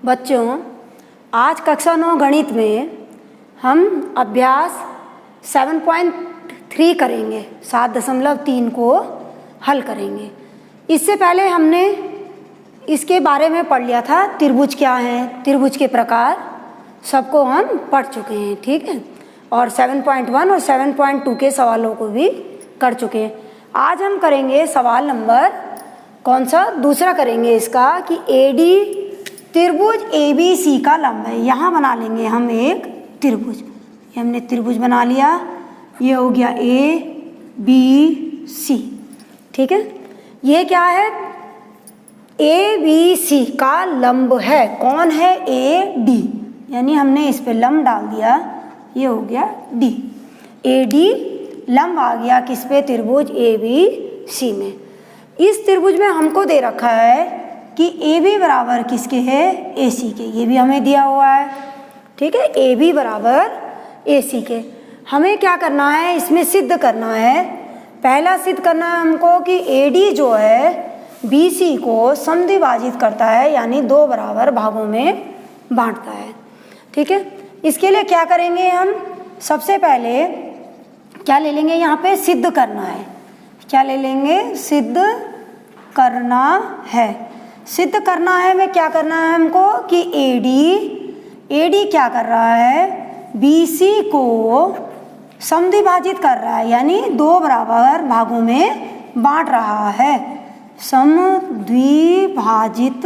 बच्चों, आज कक्षा 9 गणित में हम अभ्यास 7.3 करेंगे। 7.3 को हल करेंगे। इससे पहले हमने इसके बारे में पढ़ लिया था। त्रिभुज क्या है, त्रिभुज के प्रकार सबको हम पढ़ चुके हैं, ठीक है। और 7.1 और 7.2 के सवालों को भी कर चुके हैं। आज हम करेंगे सवाल नंबर कौन सा, दूसरा करेंगे इसका कि AD त्रिभुज ABC का लंब है। यहाँ बना लेंगे हम एक त्रिभुज। ये हमने त्रिभुज बना लिया। ये हो गया ABC, ठीक है। ये क्या है, ABC का लंब है। कौन है, AD, यानी हमने इस पे लंब डाल दिया। ये हो गया D। AD लंब आ गया किस पे, त्रिभुज ABC में। इस त्रिभुज में हमको दे रखा है कि AB बराबर किसके है, AC के। ये भी हमें दिया हुआ है, ठीक है। AB बराबर AC के। हमें क्या करना है, इसमें सिद्ध करना है। पहला सिद्ध करना है हमको कि AD जो है BC को समद्विभाजित करता है, यानी दो बराबर भागों में बांटता है, ठीक है। इसके लिए क्या करेंगे हम, सबसे पहले क्या ले लेंगे, यहाँ पे सिद्ध करना है। क्या ले लेंगे, सिद्ध करना है। सिद्ध करना है में क्या करना है हमको कि AD क्या कर रहा है, BC को समद्विभाजित कर रहा है, यानी दो बराबर भागों में बांट रहा है। समद्विभाजित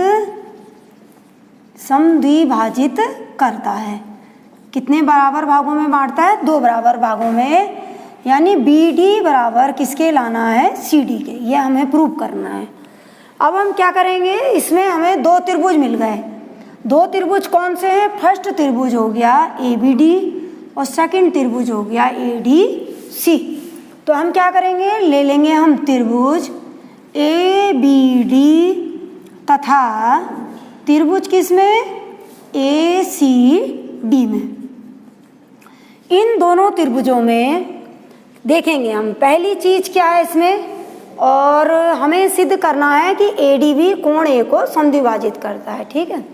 करता है। कितने बराबर भागों में बांटता है, दो बराबर भागों में, यानी BD बराबर किसके लाना है, CD के। ये हमें प्रूव करना है। अब हम क्या करेंगे, इसमें हमें दो त्रिभुज मिल गए। दो त्रिभुज कौन से हैं, फर्स्ट त्रिभुज हो गया ABD और सेकंड त्रिभुज हो गया ADC। तो हम क्या करेंगे, ले लेंगे हम त्रिभुज ABD तथा त्रिभुज किसमें, ACD में। इन दोनों त्रिभुजों में देखेंगे हम पहली चीज क्या है इसमें, और हमें सिद्ध करना है कि ADB कोण A को समद्विभाजित करता है, ठीक है।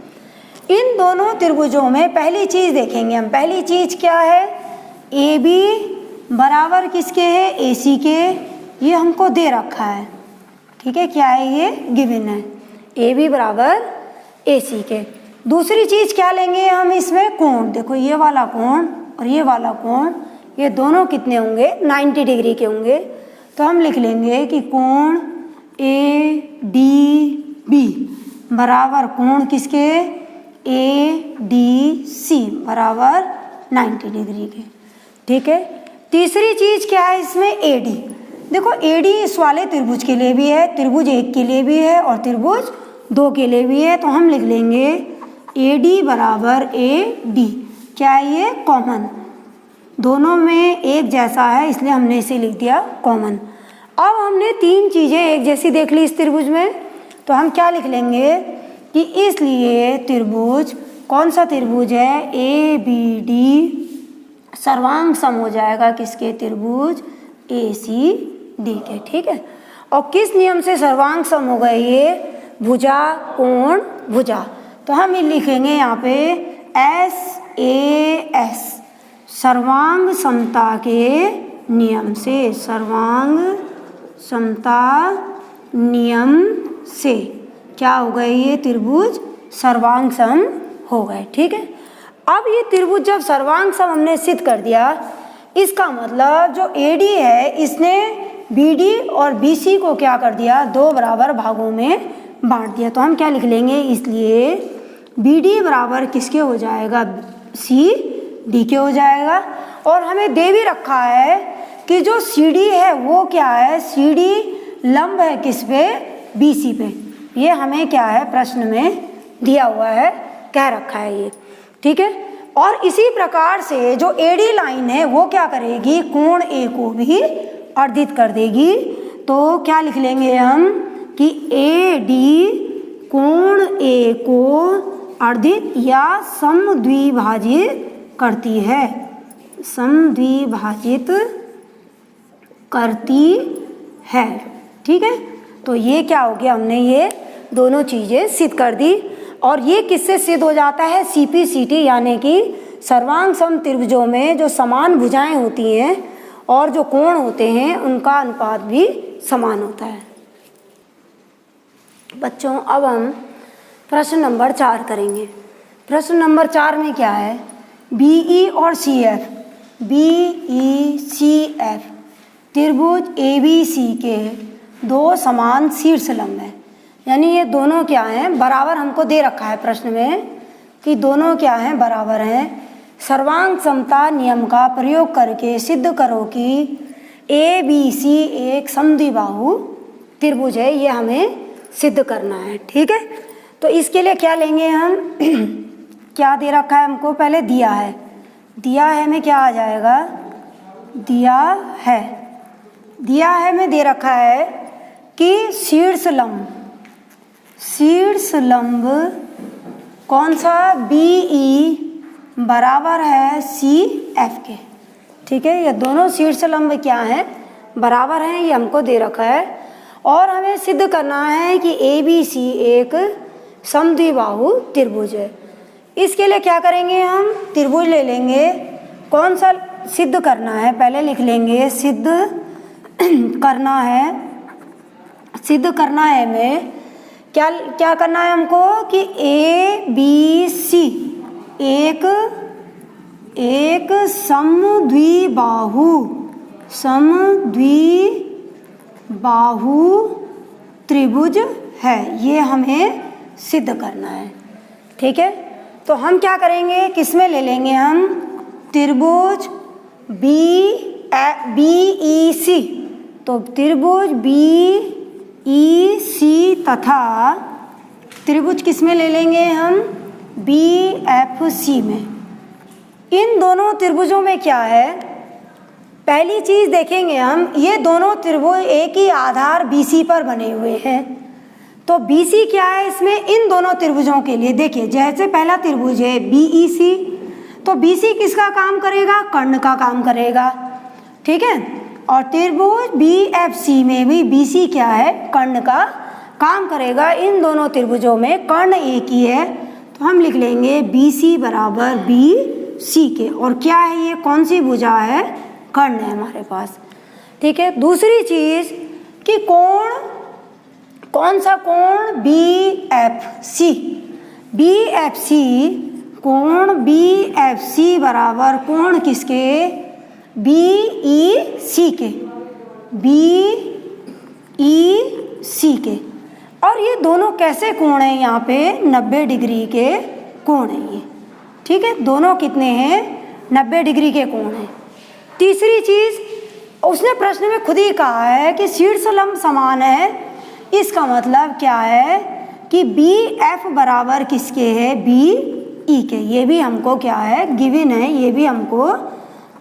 इन दोनों त्रिभुजों में पहली चीज देखेंगे हम। पहली चीज क्या है, AB बराबर किसके है, AC के। ये हमको दे रखा है, ठीक है। क्या है, ये गिवन है, AB बराबर AC के। दूसरी चीज क्या लेंगे हम इसमें, कोण। देखो ये वाला कोण और ये वाला कोण, ये दोनों कितने होंगे, 90 डिग्री के होंगे। तो हम लिख लेंगे कि कोण ADB बराबर कोण किसके, ADC बराबर 90 डिग्री के, ठीक है। तीसरी चीज क्या है इसमें, AD। देखो AD इस वाले त्रिभुज के लिए भी है, त्रिभुज 1 के लिए भी है और त्रिभुज 2 के लिए भी है। तो हम लिख लेंगे AD बराबर AD। क्या है ये, कॉमन, दोनों में एक जैसा है, इसलिए हमने इसे लिख दिया कॉमन। अब हमने तीन चीजें एक जैसी देख ली इस त्रिभुज में, तो हम क्या लिख लेंगे कि इसलिए त्रिभुज, कौन सा त्रिभुज है, ABD सर्वांग सम हो जाएगा किसके, त्रिभुज ACD के, ठीक है। और किस नियम से सर्वांग सम हो गए ये, भुजा कोण भुजा। तो हम ये लिखेंगे यहाँ पे SAS सर्वांग समता के नियम से, सर्वांग समता नियम से क्या हो गए, ये त्रिभुज सर्वांग सम हो गए, ठीक है। अब ये त्रिभुज जब सर्वांग सम हमने सिद्ध कर दिया, इसका मतलब जो AD है इसने BD और BC को क्या कर दिया, दो बराबर भागों में बांट दिया। तो हम क्या लिख लेंगे, इसलिए BD बराबर किसके हो जाएगा, CD के हो जाएगा। और हमें दे भी रखा है कि जो CD है वो क्या है, CD लंब है किस पे, BC पे। ये हमें क्या है, प्रश्न में दिया हुआ है, कह रखा है ये, ठीक है। और इसी प्रकार से जो AD लाइन है वो क्या करेगी, कोण A को भी अर्धित कर देगी। तो क्या लिख लेंगे हम कि AD कोण A को अर्धित या समद्विभाजित करती है, समद्विभाजित करती है, ठीक है। तो ये क्या हो गया, हमने ये दोनों चीज़ें सिद्ध कर दी। और ये किससे सिद्ध हो जाता है? CPCT यानी कि सर्वांग सम त्रिभुजों में जो समान भुजाएं होती हैं और जो कोण होते हैं उनका अनुपात भी समान होता है। बच्चों अब हम प्रश्न नंबर 4 करेंगे। प्रश्न नंबर 4 में क्या है? BE और CF, BECF त्रिभुज ABC के दो समान शीर्ष लंब हैं, यानी ये दोनों क्या हैं? बराबर हमको दे रखा है प्रश्न में कि दोनों क्या हैं? बराबर हैं। सर्वांग समता नियम का प्रयोग करके सिद्ध करो कि ABC एक समद्विबाहु त्रिभुज है, ये हमें सिद्ध करना है। ठीक है, तो इसके लिए क्या लेंगे हम? क्या दे रखा है हमको? पहले दिया है में क्या आ जाएगा? दिया है में दे रखा है कि शीर्ष लंब कौन सा? BE बराबर है CF के। ठीक है, ये दोनों शीर्ष लंब क्या हैं? बराबर हैं, ये हमको दे रखा है। और हमें सिद्ध करना है कि ABC एक समद्विबाहु त्रिभुज है। इसके लिए क्या करेंगे? हम त्रिभुज ले लेंगे। कौन सा सिद्ध करना है? पहले लिख लेंगे सिद्ध करना है में क्या करना है हमको कि ABC एक समद्विबाहु त्रिभुज है, ये हमें सिद्ध करना है। ठीक है, तो हम क्या करेंगे? किसमें ले लेंगे हम? त्रिभुज BEC, तो त्रिभुज BEC तथा त्रिभुज किसमें ले लेंगे हम? BFC में। इन दोनों त्रिभुजों में क्या है? पहली चीज देखेंगे हम, ये दोनों त्रिभुज एक ही आधार BC पर बने हुए हैं। तो BC क्या है इसमें? इन दोनों त्रिभुजों के लिए देखिए, जैसे पहला त्रिभुज है BEC, तो BC किसका काम करेगा? कर्ण का काम करेगा। ठीक है, और त्रिभुज BFC में भी BC क्या है? कर्ण का काम करेगा। इन दोनों त्रिभुजों में कर्ण एक ही है, तो हम लिख लेंगे BC बराबर BC के। और क्या है ये? कौन सी भुजा है? कर्ण है हमारे पास। ठीक है, दूसरी चीज कि कोण, कौन सा कोण? कोण BFC बराबर कोण किसके? BEC के। और ये दोनों कैसे कोण हैं? यहाँ पे 90 डिग्री के कोण हैं ये। ठीक है, दोनों कितने हैं? 90 डिग्री के कोण हैं। तीसरी चीज, उसने प्रश्न में खुद ही कहा है कि शीर्ष लंब समान है। इसका मतलब क्या है कि BF बराबर किसके है? BE के। ये भी हमको क्या है? गिवन है, ये भी हमको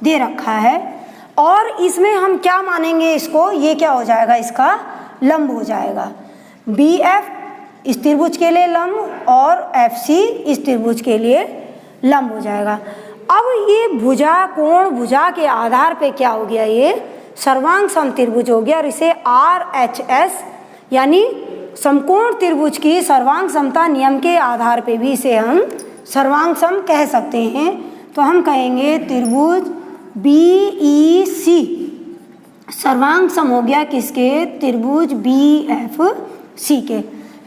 दे रखा है। और इसमें हम क्या मानेंगे इसको? ये क्या हो जाएगा? इसका लंब हो जाएगा। BF इस त्रिभुज के लिए लंब और FC इस त्रिभुज के लिए लंब हो जाएगा। अब ये भुजा के आधार पे क्या हो गया? ये सर्वांग सम त्रिभुज हो गया और इसे RHS यानी समकोण त्रिभुज की सर्वांग समता नियम के आधार पे भी इसे हम सर्वांग सम कह सकते हैं। तो हम कहेंगे त्रिभुज BEC सर्वांग सम हो गया किसके? त्रिभुज BFC के।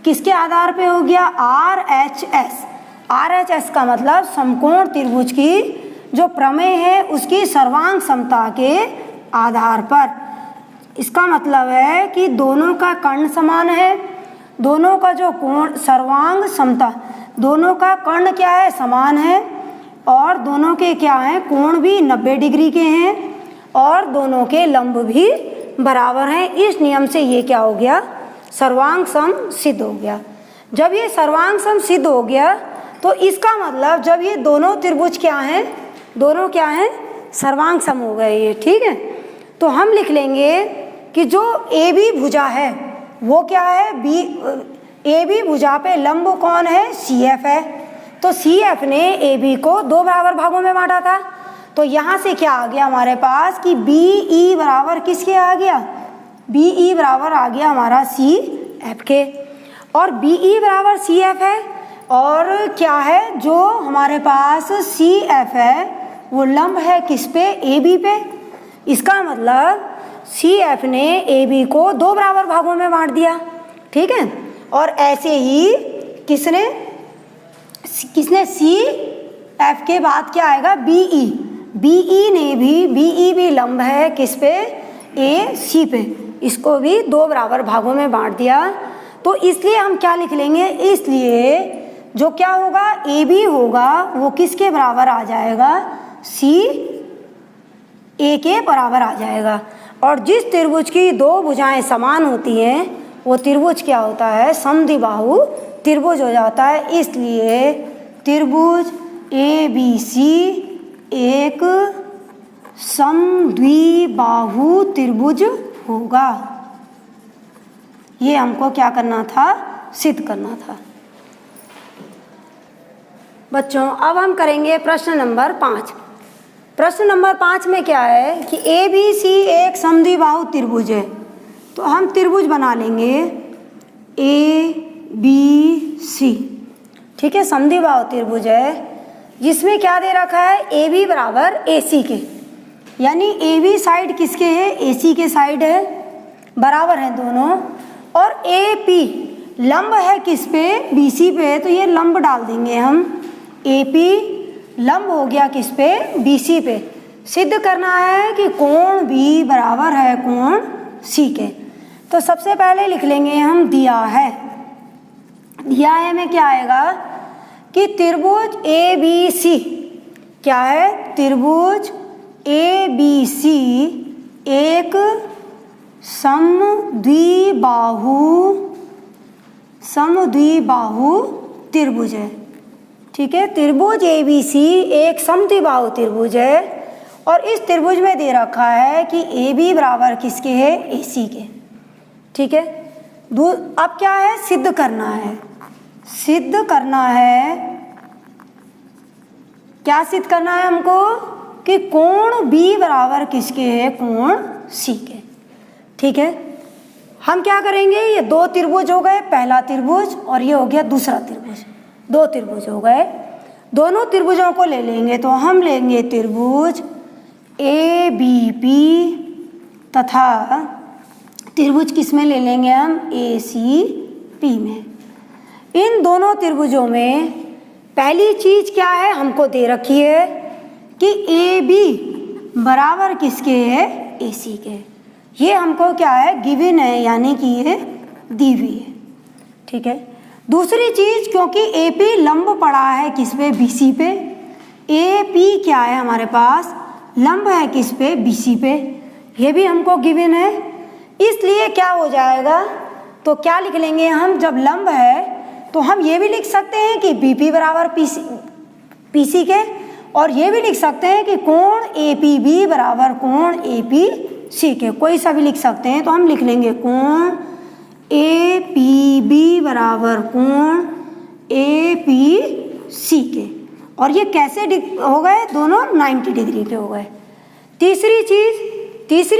किसके आधार पे हो गया? RHS का मतलब समकोण त्रिभुज की जो प्रमेय है उसकी सर्वांग समता के आधार पर। इसका मतलब है कि दोनों का कर्ण समान है, दोनों का जो कोण सर्वांग समता, दोनों का कर्ण क्या है? समान है, और दोनों के क्या हैं? कोण भी 90 डिग्री के हैं और दोनों के लंब भी बराबर हैं। इस नियम से ये क्या हो गया? सर्वांग सम सिद्ध हो गया। जब ये सर्वांग सम सिद्ध हो गया तो इसका मतलब जब ये दोनों त्रिभुज क्या हैं? दोनों क्या हैं? सर्वांग सम हो गए ये। ठीक है, तो हम लिख लेंगे कि जो AB भुजा है वो क्या है? AB भुजा पे लंब कौन है? CF है। तो CF ने AB को दो बराबर भागों में बांटा था, तो यहाँ से क्या आ गया हमारे पास कि BE बराबर किसके आ गया? BE बराबर आ गया हमारा CF के। और BE बराबर CF है, और क्या है जो हमारे पास सी एफ है वो लंब है किस पे, ए बी पे। इसका मतलब सी एफ ने ए बी को दो बराबर भागों में बांट दिया, ठीक है। और ऐसे ही किसने सी एफ के बाद क्या आएगा, बी ई। बी ई भी लंब है किस पे, ए सी पे। इसको भी दो बराबर भागों में बांट दिया। तो इसलिए हम क्या लिख लेंगे, इसलिए जो क्या होगा, ए बी होगा वो किसके बराबर आ जाएगा, सी ए के बराबर आ जाएगा। और जिस त्रिभुज की दो भुजाएं समान होती हैं वो त्रिभुज क्या होता है, समद्विबाहु त्रिभुज हो जाता है। इसलिए त्रिभुज ए बी सी एक समद्विबाहु त्रिभुज होगा। ये हमको क्या करना था, सिद्ध करना था। बच्चों अब हम करेंगे प्रश्न नंबर 5। प्रश्न नंबर 5 में क्या है कि ए बी सी एक समद्विबाहु त्रिभुज है। तो हम त्रिभुज बना लेंगे ए बी सी, ठीक है। समद्विबाहु त्रिभुज है जिसमें क्या दे रखा है, ए बी बराबर ए सी के, यानी ए बी साइड किसके है, ए सी के साइड है, बराबर है दोनों। और ए पी लंब है किस पे, बी सी पे। तो ये लंब डाल देंगे हम, ए पी लंब हो गया किस पे, बी सी पे। सिद्ध करना है कि कोण बी बराबर है कोण सी के। तो सबसे पहले लिख लेंगे हम दिया है में क्या आएगा कि त्रिभुज ए बी सी क्या है, त्रिभुज ए बी सी एक समद्विबाहु त्रिभुज है, ठीक है। त्रिभुज ए बी सी एक समद्विबाहु त्रिभुज है। और इस त्रिभुज में दे रखा है कि ए बी बराबर किसके है, ए सी के, ठीक है। अब क्या है, सिद्ध करना है। सिद्ध करना है, क्या सिद्ध करना है हमको कि कोण बी बराबर किसके है, कोण सी के, ठीक है। हम क्या करेंगे, ये दो त्रिभुज हो गए, पहला त्रिभुज और ये हो गया दूसरा त्रिभुज, दो त्रिभुज हो गए। दोनों त्रिभुजों को ले लेंगे तो हम लेंगे त्रिभुज ए बी पी तथा त्रिभुज किस में ले लेंगे हम, ए सी पी में। इन दोनों त्रिभुजों में पहली चीज क्या है, हमको दे रखी है कि ए बी बराबर किसके है, ए सी के। ये हमको क्या है, गिवन है, यानी कि ये दी हुई है, ठीक है। दूसरी चीज, क्योंकि ए पी लंब पड़ा है किस पे, बी सी पे। ए पी क्या है हमारे पास, लंब है किस पे, बी सी पे। ये भी हमको गिवन है। इसलिए क्या हो जाएगा, तो क्या लिख लेंगे हम, जब लंब है तो हम ये भी लिख सकते हैं कि बी पी बराबर पी सी के। और ये भी लिख सकते हैं कि कोण ए पी बी बराबर कोण ए पी सी के, कोई सा भी लिख सकते हैं। तो हम लिख लेंगे कोण ए पी बी बराबर कोण ए पी सी के। और ये कैसे हो गए, दोनों 90 डिग्री के हो गए। तीसरी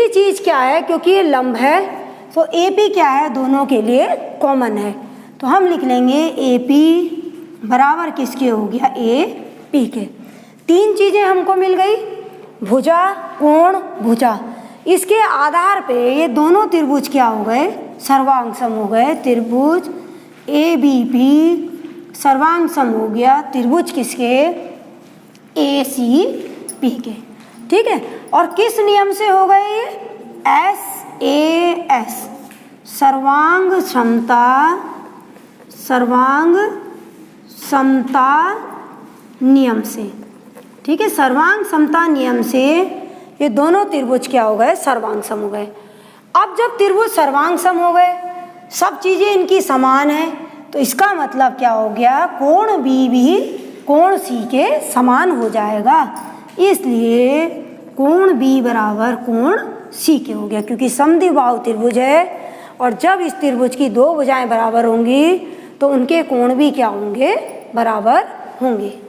चीज क्या है, क्योंकि ये लंब है तो ए पी क्या है, दोनों के लिए कॉमन है। तो हम लिख लेंगे ए पी बराबर किसके हो गया, ए पी के। तीन चीजें हमको मिल गई, भुजा, कोण, भुजा। इसके आधार पे ये दोनों त्रिभुज क्या हो गए, सर्वांग सम हो गए। त्रिभुज ए बी पी सर्वांग सम हो गया त्रिभुज किसके, ए सी पी के, ठीक है। और किस नियम से हो गए ये, एस ए एस, सर्वांग समता नियम से, ठीक है। सर्वांग समता नियम से ये दोनों त्रिभुज क्या हो गए, सर्वांग सम हो गए। अब जब त्रिभुज सर्वांग सम हो गए, सब चीजें इनकी समान है, तो इसका मतलब क्या हो गया, कोण बी भी कोण सी के समान हो जाएगा। इसलिए कोण बी बराबर कोण सी के हो गया, क्योंकि समद्विबाहु त्रिभुज है। और जब इस त्रिभुज की दो भुजाएं बराबर होंगी तो उनके कोण भी क्या होंगे, बराबर होंगे।